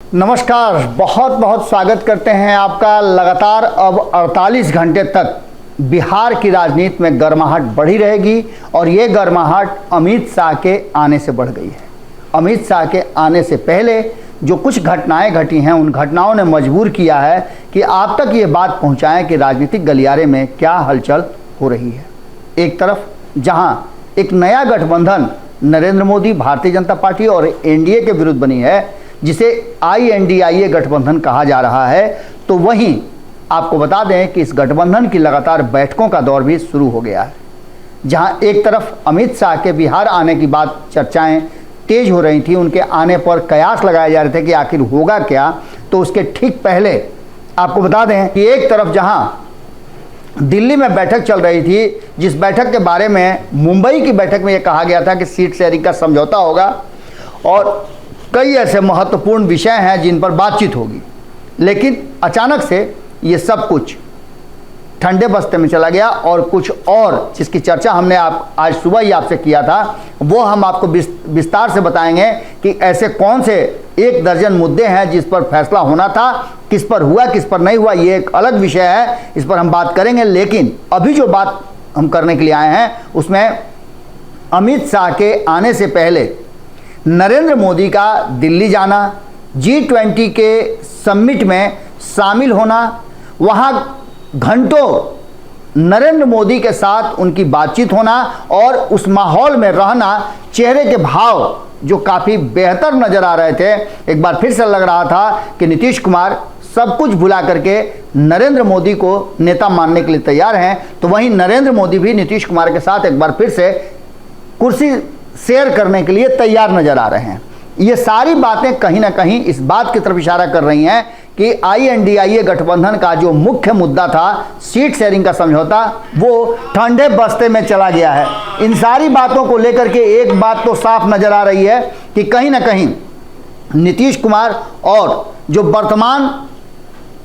नमस्कार, बहुत बहुत स्वागत करते हैं आपका। लगातार अब 48 घंटे तक बिहार की राजनीति में गर्माहट बढ़ी रहेगी और ये गर्माहट अमित शाह के आने से बढ़ गई है। अमित शाह के आने से पहले जो कुछ घटनाएं घटी हैं, उन घटनाओं ने मजबूर किया है कि आप तक ये बात पहुंचाएं कि राजनीतिक गलियारे में क्या हलचल हो रही है। एक तरफ जहां एक नया गठबंधन नरेंद्र मोदी, भारतीय जनता पार्टी और एनडीए के विरुद्ध बनी है, जिसे INDIA गठबंधन कहा जा रहा है, तो वहीं आपको बता दें कि इस गठबंधन की लगातार बैठकों का दौर भी शुरू हो गया है। जहां एक तरफ अमित शाह के बिहार आने की बात चर्चाएं तेज हो रही थी, उनके आने पर कयास लगाए जा रहे थे कि आखिर होगा क्या, तो उसके ठीक पहले आपको बता दें कि एक तरफ जहां दिल्ली में बैठक चल रही थी, जिस बैठक के बारे में मुंबई की बैठक में यह कहा गया था कि सीट शेयरिंग का समझौता होगा और कई ऐसे महत्वपूर्ण विषय हैं जिन पर बातचीत होगी, लेकिन अचानक से ये सब कुछ ठंडे बस्ते में चला गया और कुछ और जिसकी चर्चा हमने आज सुबह ही आपसे किया था, वो हम आपको विस्तार से बताएंगे कि ऐसे कौन से 1 दर्जन मुद्दे हैं जिस पर फैसला होना था, किस पर हुआ, किस पर नहीं हुआ, ये एक अलग विषय है, इस पर हम बात करेंगे। लेकिन अभी जो बात हम करने के लिए आए हैं उसमें अमित शाह के आने से पहले नरेंद्र मोदी का दिल्ली जाना, G20 के समिट में शामिल होना, वहाँ घंटों नरेंद्र मोदी के साथ उनकी बातचीत होना और उस माहौल में रहना, चेहरे के भाव जो काफ़ी बेहतर नज़र आ रहे थे। एक बार फिर से लग रहा था कि नीतीश कुमार सब कुछ भुला करके नरेंद्र मोदी को नेता मानने के लिए तैयार हैं, तो वहीं नरेंद्र मोदी भी नीतीश कुमार के साथ एक बार फिर से कुर्सी शेयर करने के लिए तैयार नजर आ रहे हैं। ये सारी बातें कहीं ना कहीं इस बात की तरफ इशारा कर रही हैं कि INDIA गठबंधन का जो मुख्य मुद्दा था, सीट शेयरिंग का समझौता, वो ठंडे बस्ते में चला गया है। इन सारी बातों को लेकर के एक बात तो साफ नजर आ रही है कि कहीं ना कहीं नीतीश कुमार और जो वर्तमान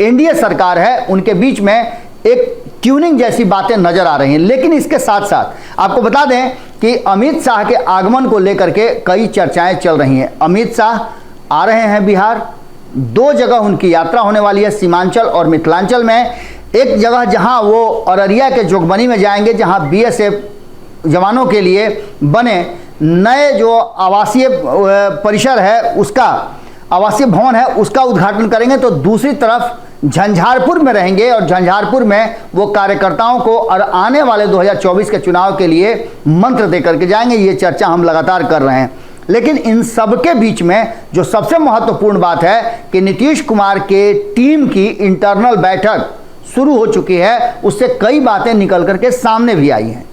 एनडीए सरकार है, उनके बीच में एक ट्यूनिंग जैसी बातें नजर आ रही हैं। लेकिन इसके साथ साथ आपको बता दें कि अमित शाह के आगमन को लेकर के कई चर्चाएं चल रही हैं। अमित शाह आ रहे हैं बिहार, 2 जगह उनकी यात्रा होने वाली है, सीमांचल और मिथिलांचल में। एक जगह जहां वो अररिया के जोगबनी में जाएंगे, जहां BSF जवानों के लिए बने नए जो आवासीय परिसर है, उसका आवासीय भवन है, उसका उद्घाटन करेंगे। तो दूसरी तरफ झंझारपुर में रहेंगे और झंझारपुर में वो कार्यकर्ताओं को और आने वाले 2024 के चुनाव के लिए मंत्र दे करके जाएंगे। ये चर्चा हम लगातार कर रहे हैं। लेकिन इन सब के बीच में जो सबसे महत्वपूर्ण बात है कि नीतीश कुमार के टीम की इंटरनल बैठक शुरू हो चुकी है, उससे कई बातें निकल करके सामने भी आई हैं।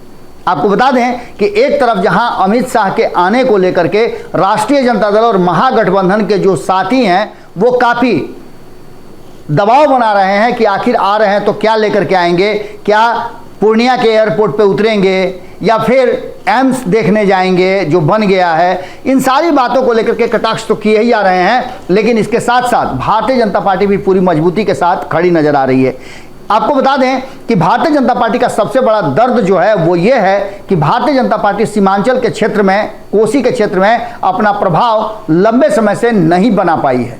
आपको बता दें कि एक तरफ जहां अमित शाह के आने को लेकर के राष्ट्रीय जनता दल और महागठबंधन के जो साथी हैं, वो काफ़ी दबाव बना रहे हैं कि आखिर आ रहे हैं तो क्या लेकर के आएंगे, क्या पूर्णिया के एयरपोर्ट पे उतरेंगे या फिर एम्स देखने जाएंगे जो बन गया है। इन सारी बातों को लेकर के कटाक्ष तो किए ही आ रहे हैं, लेकिन इसके साथ साथ भारतीय जनता पार्टी भी पूरी मजबूती के साथ खड़ी नजर आ रही है। आपको बता दें कि भारतीय जनता पार्टी का सबसे बड़ा दर्द जो है वो ये है कि भारतीय जनता पार्टी सीमांचल के क्षेत्र में, कोसी के क्षेत्र में अपना प्रभाव लंबे समय से नहीं बना पाई है।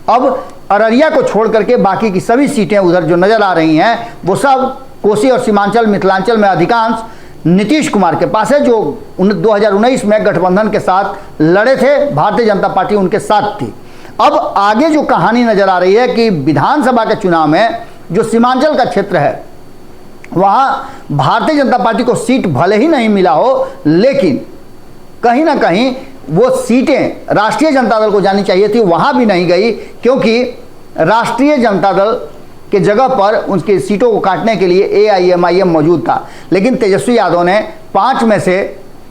अब अररिया को छोड़ करके बाकी की सभी सीटें उधर जो नजर आ रही हैं, वो सब कोसी और सीमांचल मिथिलांचल में अधिकांश नीतीश कुमार के पास है, जो 2019 में गठबंधन के साथ लड़े थे। भारतीय जनता पार्टी उनके साथ थी। अब आगे जो कहानी नजर आ रही है कि विधानसभा के चुनाव में जो सीमांचल का क्षेत्र है, वहां भारतीय जनता पार्टी को सीट भले ही नहीं मिला हो, लेकिन कहीं ना कहीं वो सीटें राष्ट्रीय जनता दल को जानी चाहिए थी, वहां भी नहीं गई, क्योंकि राष्ट्रीय जनता दल के जगह पर उनकी सीटों को काटने के लिए AIMIM मौजूद था। लेकिन तेजस्वी यादव ने 5 में से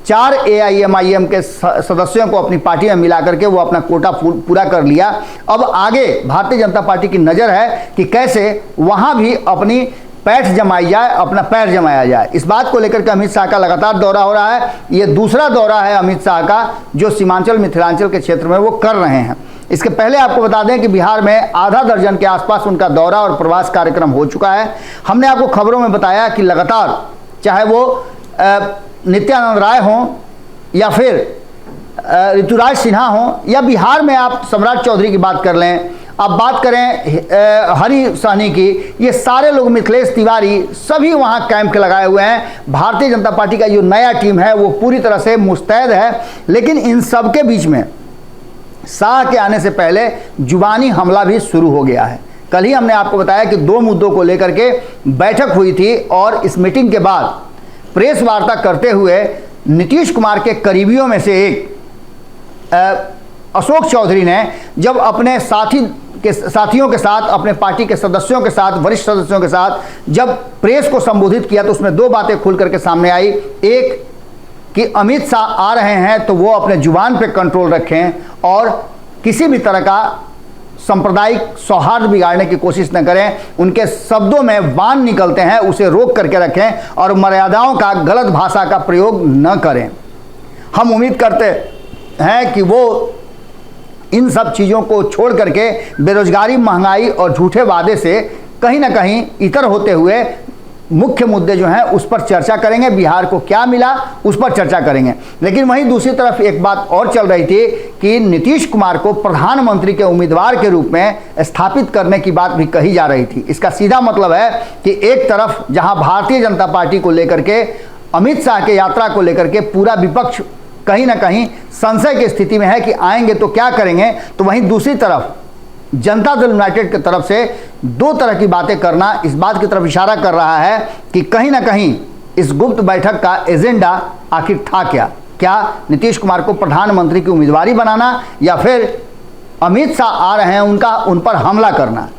4 AIMIM के सदस्यों को अपनी पार्टी में मिला करके वो अपना कोटा पूरा कर लिया। अब आगे भारतीय जनता पार्टी की नज़र है कि कैसे वहाँ भी अपनी पैठ जमाई जाए, अपना पैर जमाया जाए। इस बात को लेकर के अमित शाह का लगातार दौरा हो रहा है। ये दूसरा दौरा है अमित शाह का जो सीमांचल मिथिलांचल के क्षेत्र में वो कर रहे हैं। इसके पहले आपको बता दें कि बिहार में आधा दर्जन के आसपास उनका दौरा और प्रवास कार्यक्रम हो चुका है। हमने आपको खबरों में बताया कि लगातार चाहे वो नित्यानंद राय हों या फिर ऋतुराज सिन्हा हों या बिहार में आप सम्राट चौधरी की बात कर लें, अब बात करें हरि सहनी की, ये सारे लोग, मिथिलेश तिवारी, सभी वहाँ कैंप के लगाए हुए हैं। भारतीय जनता पार्टी का जो नया टीम है वो पूरी तरह से मुस्तैद है। लेकिन इन सब के बीच में शाह के आने से पहले जुबानी हमला भी शुरू हो गया है। कल ही हमने आपको बताया कि 2 मुद्दों को लेकर के बैठक हुई थी और इस मीटिंग के बाद प्रेस वार्ता करते हुए नीतीश कुमार के करीबियों में से एक अशोक चौधरी ने जब अपने साथियों के साथ, अपने पार्टी के सदस्यों के साथ, वरिष्ठ सदस्यों के साथ जब प्रेस को संबोधित किया तो उसमें 2 बातें खुल करके सामने आई। एक कि अमित शाह आ रहे हैं तो वो अपने जुबान पे कंट्रोल रखें और किसी भी तरह का सांप्रदायिक सौहार्द बिगाड़ने की कोशिश न करें। उनके शब्दों में बाण निकलते हैं, उसे रोक करके रखें और मर्यादाओं का, गलत भाषा का प्रयोग न करें। हम उम्मीद करते हैं कि वो इन सब चीज़ों को छोड़ करके बेरोजगारी, महंगाई और झूठे वादे से कहीं ना कहीं इतर होते हुए मुख्य मुद्दे जो हैं उस पर चर्चा करेंगे। बिहार को क्या मिला उस पर चर्चा करेंगे। लेकिन वहीं दूसरी तरफ एक बात और चल रही थी कि नीतीश कुमार को प्रधानमंत्री के उम्मीदवार के रूप में स्थापित करने की बात भी कही जा रही थी। इसका सीधा मतलब है कि एक तरफ जहां भारतीय जनता पार्टी को लेकर के, अमित शाह के यात्रा को लेकर के पूरा विपक्ष कहीं ना कहीं संशय की स्थिति में है कि आएंगे तो क्या करेंगे, तो वहीं दूसरी तरफ जनता दल यूनाइटेड की तरफ से 2 तरह की बातें करना इस बात की तरफ इशारा कर रहा है कि कहीं ना कहीं इस गुप्त बैठक का एजेंडा आखिर था क्या नीतीश कुमार को प्रधानमंत्री की उम्मीदवारी बनाना या फिर अमित शाह आ रहे हैं उन पर हमला करना।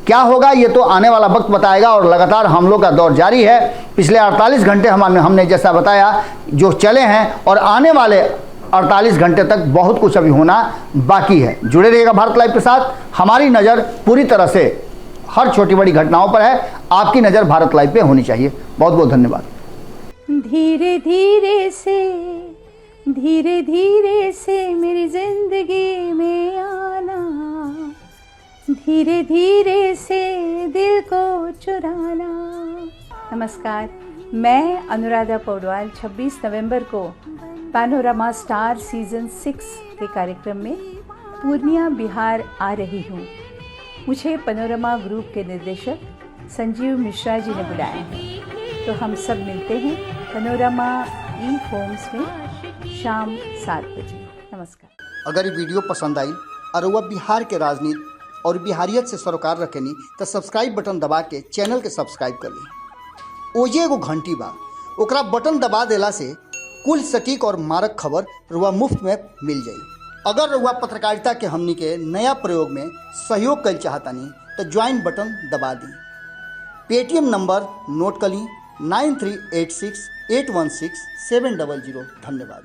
क्या होगा ये तो आने वाला वक्त बताएगा और लगातार हमलों का दौर जारी है। पिछले 48 घंटे हमने जैसा बताया जो चले हैं और आने वाले 48 घंटे तक बहुत कुछ अभी होना बाकी है। जुड़े रहिएगा भारत लाइव के साथ। हमारी नज़र पूरी तरह से हर छोटी बड़ी घटनाओं पर है। आपकी नज़र भारत लाइव पे होनी चाहिए। बहुत बहुत धन्यवाद। धीरे धीरे से मेरी जिंदगी में आना, धीरे धीरे से दिल को चुराना। नमस्कार, मैं अनुराधा पौडवाल 26 नवंबर को पैनोरमा स्टार सीजन 6 के कार्यक्रम में पूर्णिया बिहार आ रही हूँ। मुझे पैनोरमा ग्रुप के निर्देशक संजीव मिश्रा जी ने बुलाया है, तो हम सब मिलते हैं पैनोरमा ई होम्स में शाम 7 बजे। नमस्कार। अगर ये वीडियो पसंद आई और वह बिहार के राजनीति और बिहारियत से सरोकार रखेनी तो सब्सक्राइब बटन दबा के चैनल के सब्सक्राइब कर ली। ओजे एगो घंटी बा, ओकरा बटन दबा देला से कुल सटीक और मारक खबर रुआ मुफ्त में मिल जाई। अगर रुआ पत्रकारिता के हमनी के नया प्रयोग में सहयोग कर चाहतानी तो ज्वाइन बटन दबा दी। पेटीएम नंबर नोट कर ली 9386 816 700। धन्यवाद।